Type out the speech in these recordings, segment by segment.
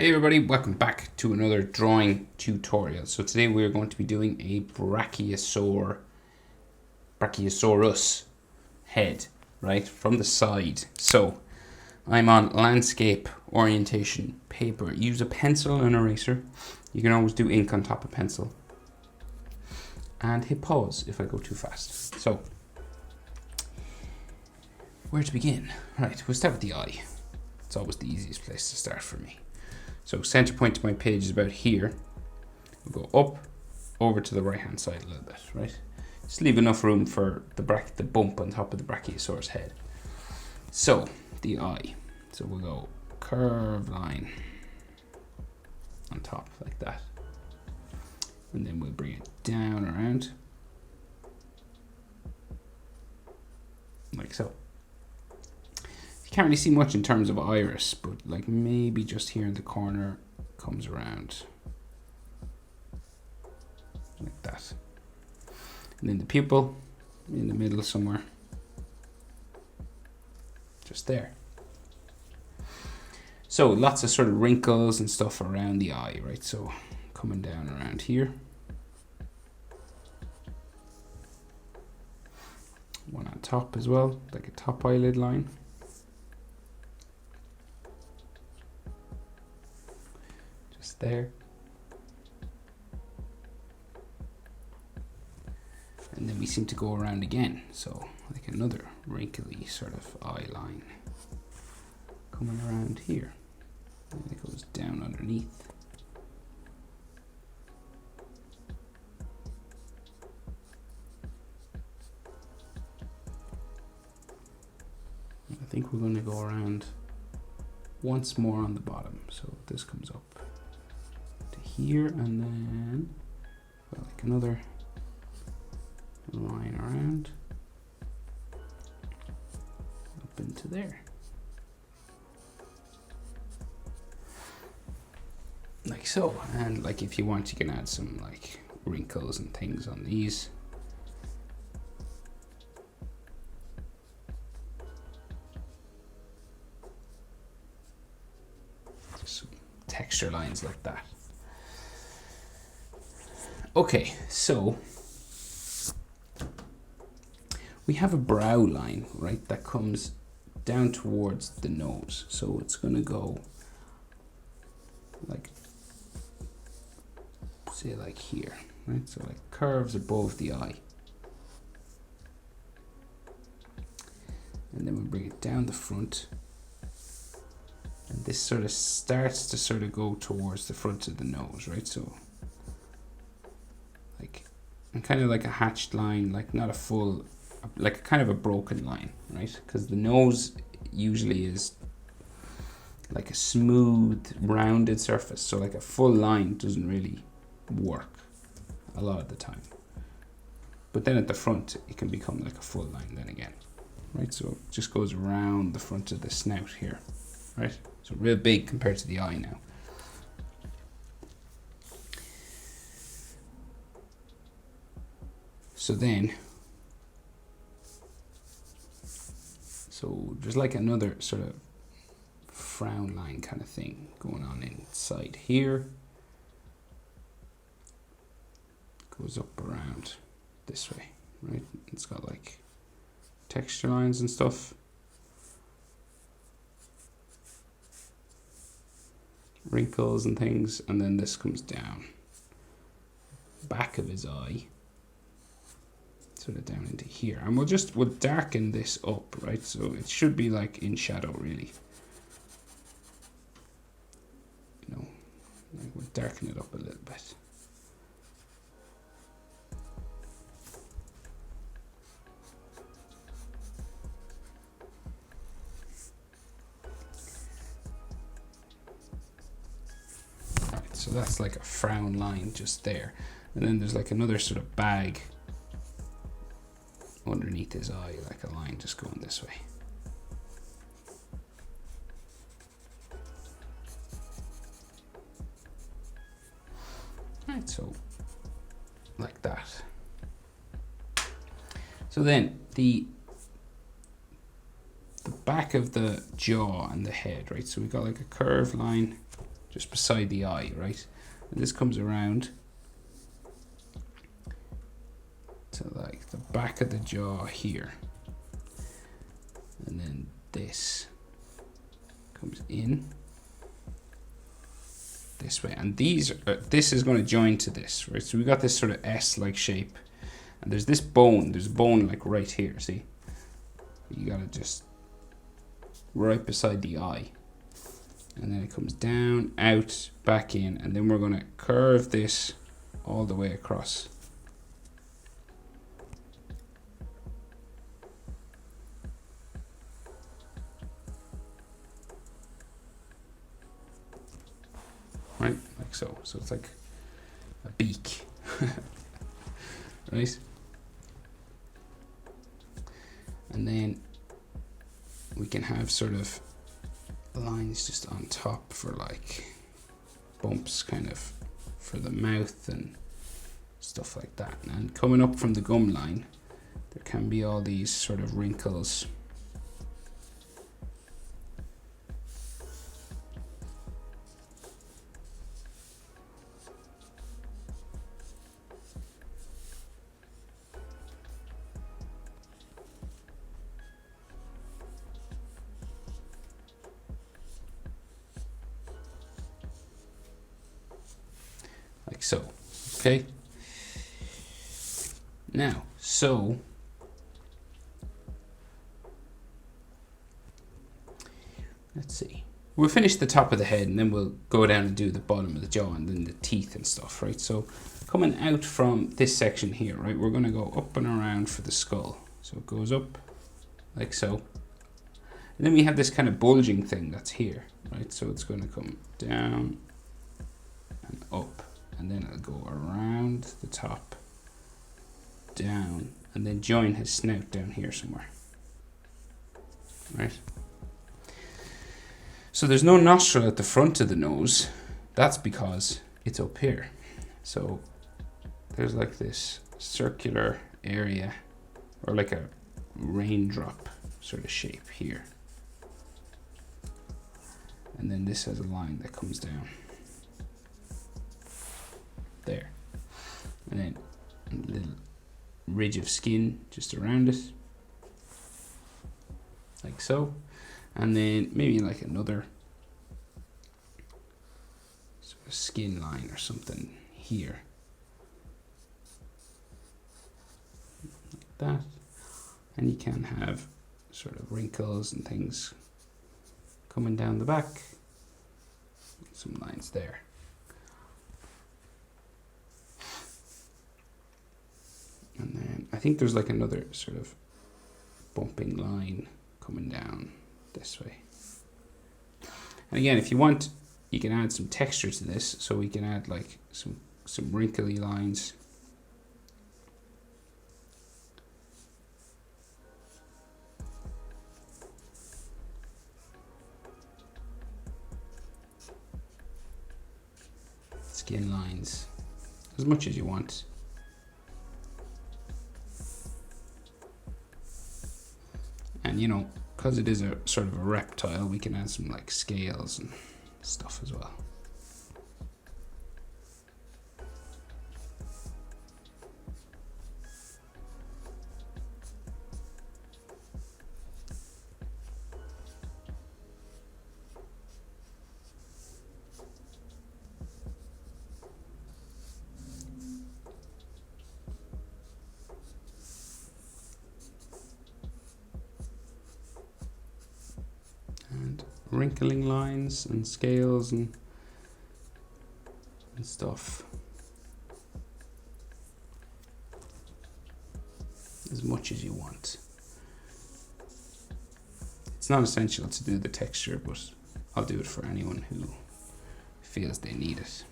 Hey everybody, welcome back to another drawing tutorial. So today we're going to be doing a Brachiosaurus head, right, from the side. So I'm on landscape orientation paper. Use a pencil and eraser. You can always do ink on top of pencil. And hit pause if I go too fast. So, where to begin? Right, we'll start with the eye. It's always the easiest place to start for me. So center point to my page is about here. We'll go up, over to the right hand side a little bit, right? Just leave enough room for the bump on top of the Brachiosaurus head. So, the eye. So we'll go curved line on top like that. And then we'll bring it down around. Like so. Can't really see much in terms of iris, but like maybe just here in the corner comes around like that. And then the pupil in the middle somewhere, just there. So lots of sort of wrinkles and stuff around the eye, right? So coming down around here. One on top as well, like a top eyelid line. There, and then we seem to go around again, so like another wrinkly sort of eye line coming around here, and it goes down underneath. I think we're going to go around once more on the bottom, so this comes up here, and then like another line around up into there, like so. And like if you want, you can add some like wrinkles and things on these. Just some texture lines like that. Okay, so we have a brow line, right, that comes down towards the nose. So it's going to go like, say like here, right? So like curves above the eye. And then we bring it down the front. And this sort of starts to sort of go towards the front of the nose, right? So and kind of like a hatched line, like not a full, like a kind of a broken line, right? Because the nose usually is like a smooth, rounded surface. So like a full line doesn't really work a lot of the time. But then at the front, it can become like a full line then again, right? So it just goes around the front of the snout here, right? So real big compared to the eye now. So then, so there's like another sort of frown line kind of thing going on inside here. Goes up around this way, right? It's got like texture lines and stuff. Wrinkles and things, and then this comes down. Back of his eye. Sort of down into here, and we'll darken this up, right? So it should be like in shadow, really. You know, like we'll darken it up a little bit. Right, so that's like a frown line just there, and then there's like another sort of bag underneath his eye, like a line just going this way. Right, so like that. So then the back of the jaw and the head, right? So we've got like a curved line just beside the eye, right? And this comes around to like the back of the jaw here. And then this comes in this way. And this is going to join to this, right? So we got this sort of S-like shape. And there's this bone, there's a bone like right here, see? You gotta just right beside the eye. And then it comes down, out, back in, and then we're gonna curve this all the way across. Right, like so. So it's like a beak, right? And then we can have sort of lines just on top for like bumps kind of for the mouth and stuff like that. And coming up from the gum line, there can be all these sort of wrinkles. Like so, okay? Now, so let's see. We'll finish the top of the head and then we'll go down and do the bottom of the jaw and then the teeth and stuff, right? So coming out from this section here, right, we're going to go up and around for the skull. So it goes up like so. And then we have this kind of bulging thing that's here, right? So it's going to come down and up. And then it'll go around the top, down, and then join his snout down here somewhere, right? So there's no nostril at the front of the nose. That's because it's up here. So there's like this circular area, or like a raindrop sort of shape here. And then this has a line that comes down there, and then a little ridge of skin just around it, like so, and then maybe like another sort of skin line or something here, like that. And you can have sort of wrinkles and things coming down the back, some lines there. And then I think there's like another sort of bumping line coming down this way. And again, if you want, you can add some texture to this. So we can add like some wrinkly lines. Skin lines, as much as you want. And you know, because it is a sort of a reptile, we can add some like scales and stuff as well. Wrinkling lines and scales and stuff, as much as you want. It's not essential to do the texture, but I'll do it for anyone who feels they need it.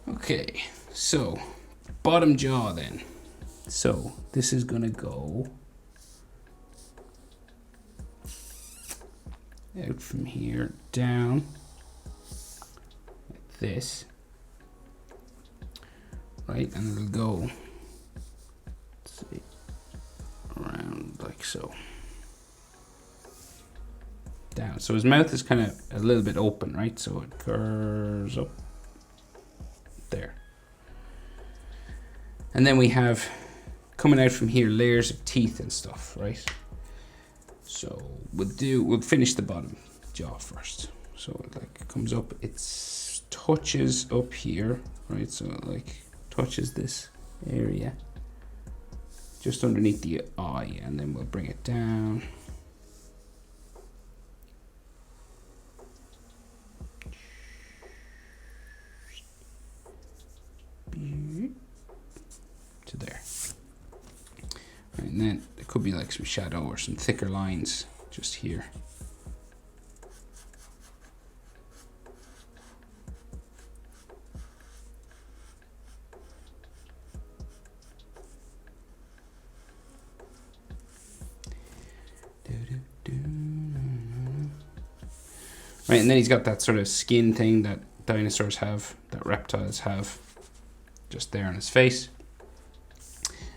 Okay, so bottom jaw then. So this is gonna go out from here down like this, right? And it'll go so. Down. So his mouth is kind of a little bit open, right? So it curves up there. And then we have, coming out from here, layers of teeth and stuff, right? So we'll finish the bottom jaw first. So it like comes up, it touches up here, right? So it like touches this area just underneath the eye, and then we'll bring it down. To there. Right, and then there could be like some shadow or some thicker lines just here. Right, and then he's got that sort of skin thing that dinosaurs have, that reptiles have, just there on his face.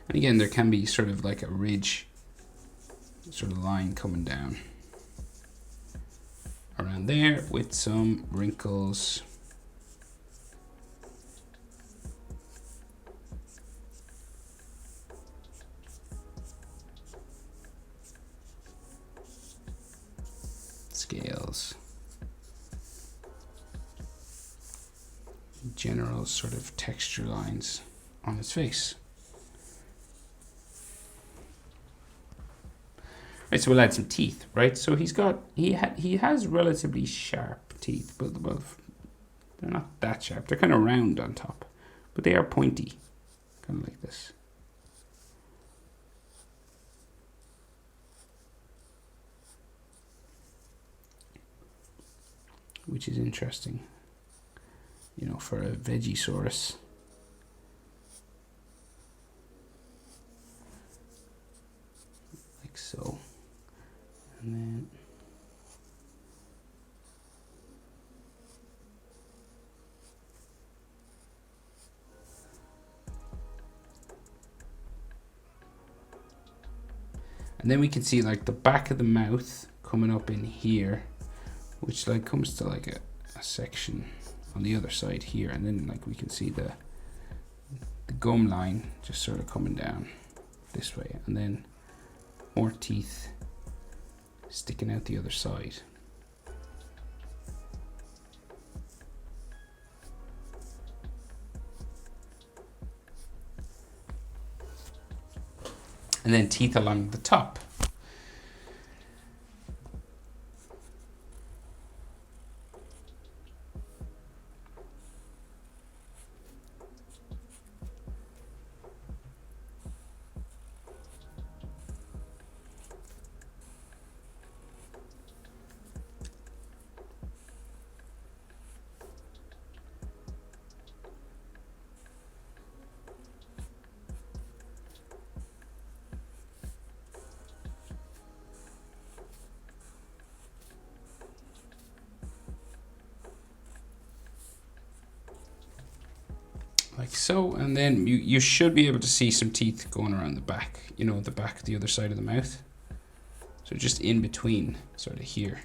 And again, there can be sort of like a ridge, sort of line coming down around there with some wrinkles. Scales. General sort of texture lines on his face. Right, so we'll add some teeth, right? So he has relatively sharp teeth, but well, they're not that sharp. They're kind of round on top, but they are pointy, kind of like this. Which is interesting, you know, for a Vegisaurus. Like so. And then we can see like the back of the mouth coming up in here, which like comes to like a section on the other side here, and then like we can see the gum line just sort of coming down this way, and then more teeth sticking out the other side. And then teeth along the top. Like so, and then you should be able to see some teeth going around the back, you know, the back, the other side of the mouth. So just in between, sort of here,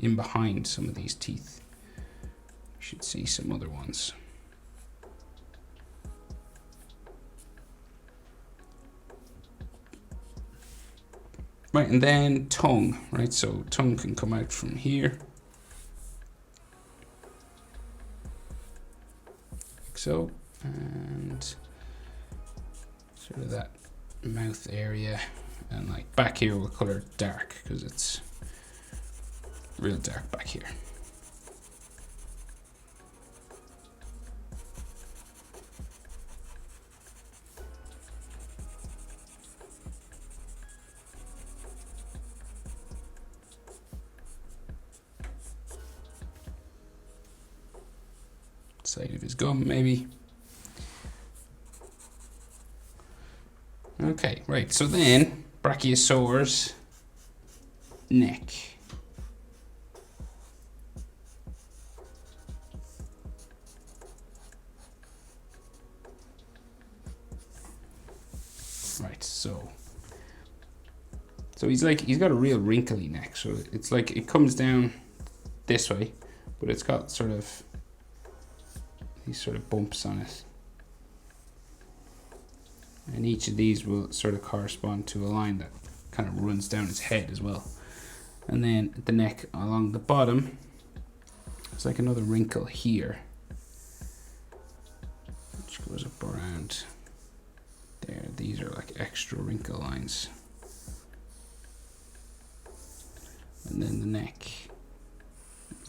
in behind some of these teeth, you should see some other ones. Right, and then tongue, right? So tongue can come out from here. Like so, and sort of that mouth area, and like back here we'll color it dark because it's real dark back here. Side of his gum, maybe. Okay, right, so then Brachiosaurus neck. Right, so So he's got a real wrinkly neck. So it's like it comes down this way, but it's got sort of these sort of bumps on it. And each of these will sort of correspond to a line that kind of runs down his head as well. And then the neck along the bottom, it's like another wrinkle here, which goes up around there. These are like extra wrinkle lines. And then the neck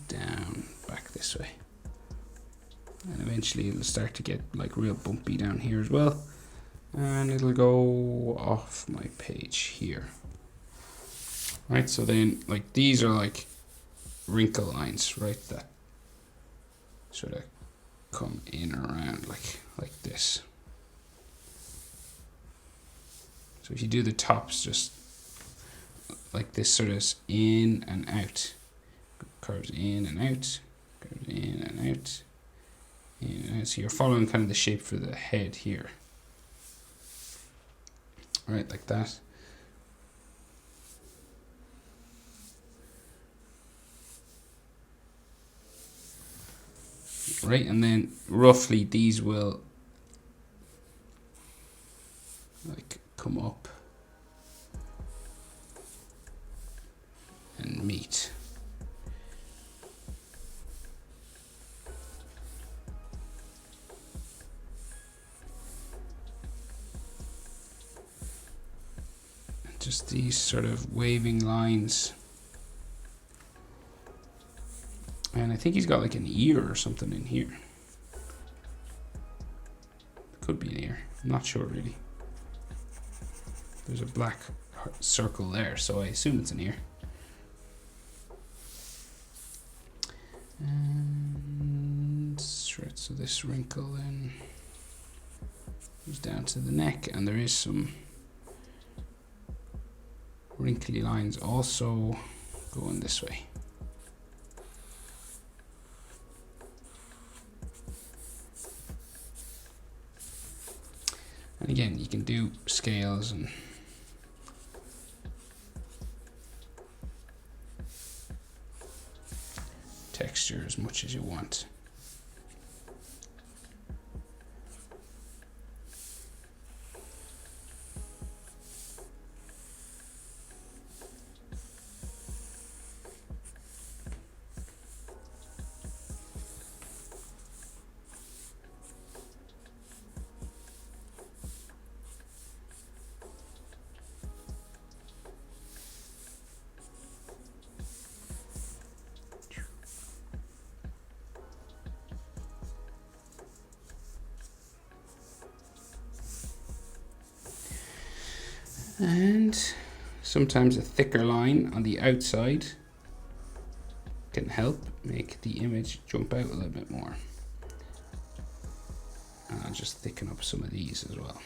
down back this way. And eventually it'll start to get like real bumpy down here as well. And it'll go off my page here. Right, so then like these are like wrinkle lines, right, that sort of come in around like this. So if you do the tops just like this, sort of in and out, curves in and out, curves in and out, in and out. So you're following kind of the shape for the head here. Right, like that. Right, and then roughly these will like come up and meet. Just these sort of waving lines. And I think he's got like an ear or something in here. Could be an ear, I'm not sure really. There's a black circle there, so I assume it's an ear. And right, so this wrinkle then goes down to the neck, and there is some wrinkly lines also going this way. And again, you can do scales and texture as much as you want. And sometimes a thicker line on the outside can help make the image jump out a little bit more. And I'll just thicken up some of these as well.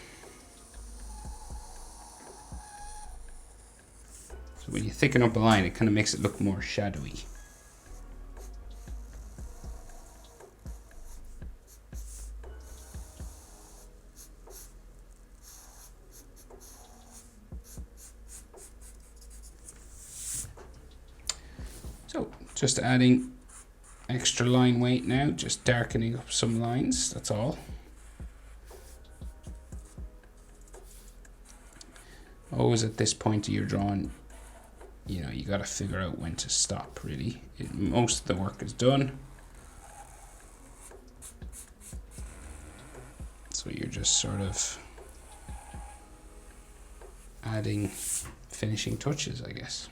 So when you thicken up a line, it kind of makes it look more shadowy. So just adding extra line weight now, just darkening up some lines, that's all. Always at this point of your drawing, you know, you got to figure out when to stop really. Most of the work is done. So you're just sort of adding finishing touches, I guess.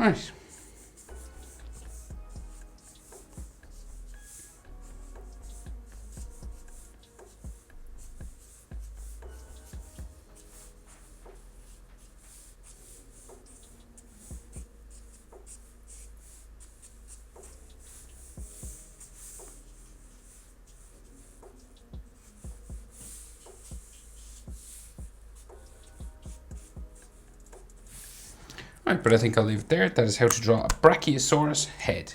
Right. Right, but I think I'll leave it there. That is how to draw a Brachiosaurus head.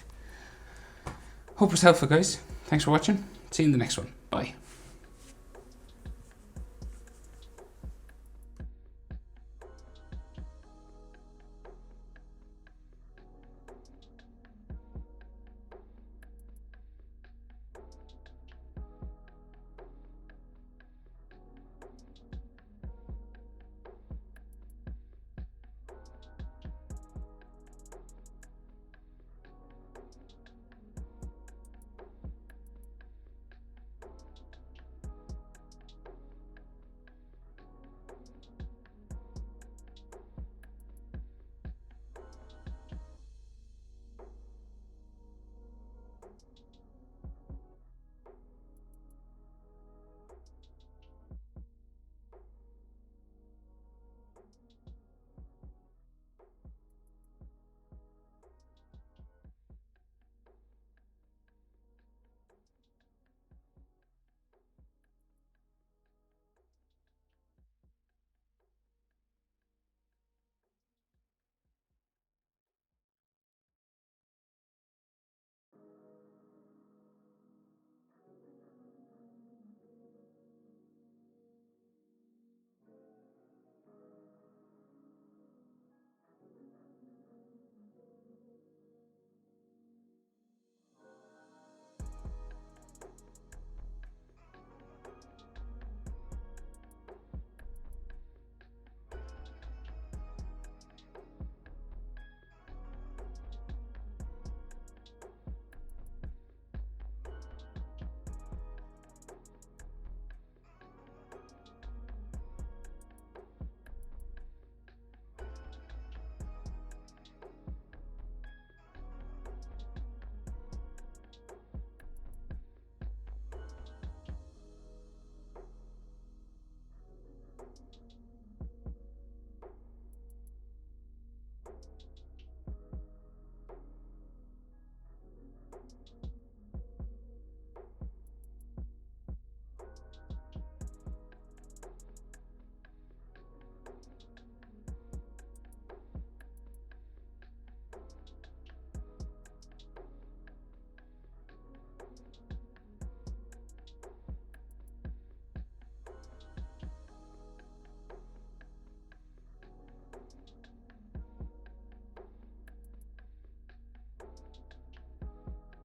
Hope it was helpful, guys. Thanks for watching. See you in the next one.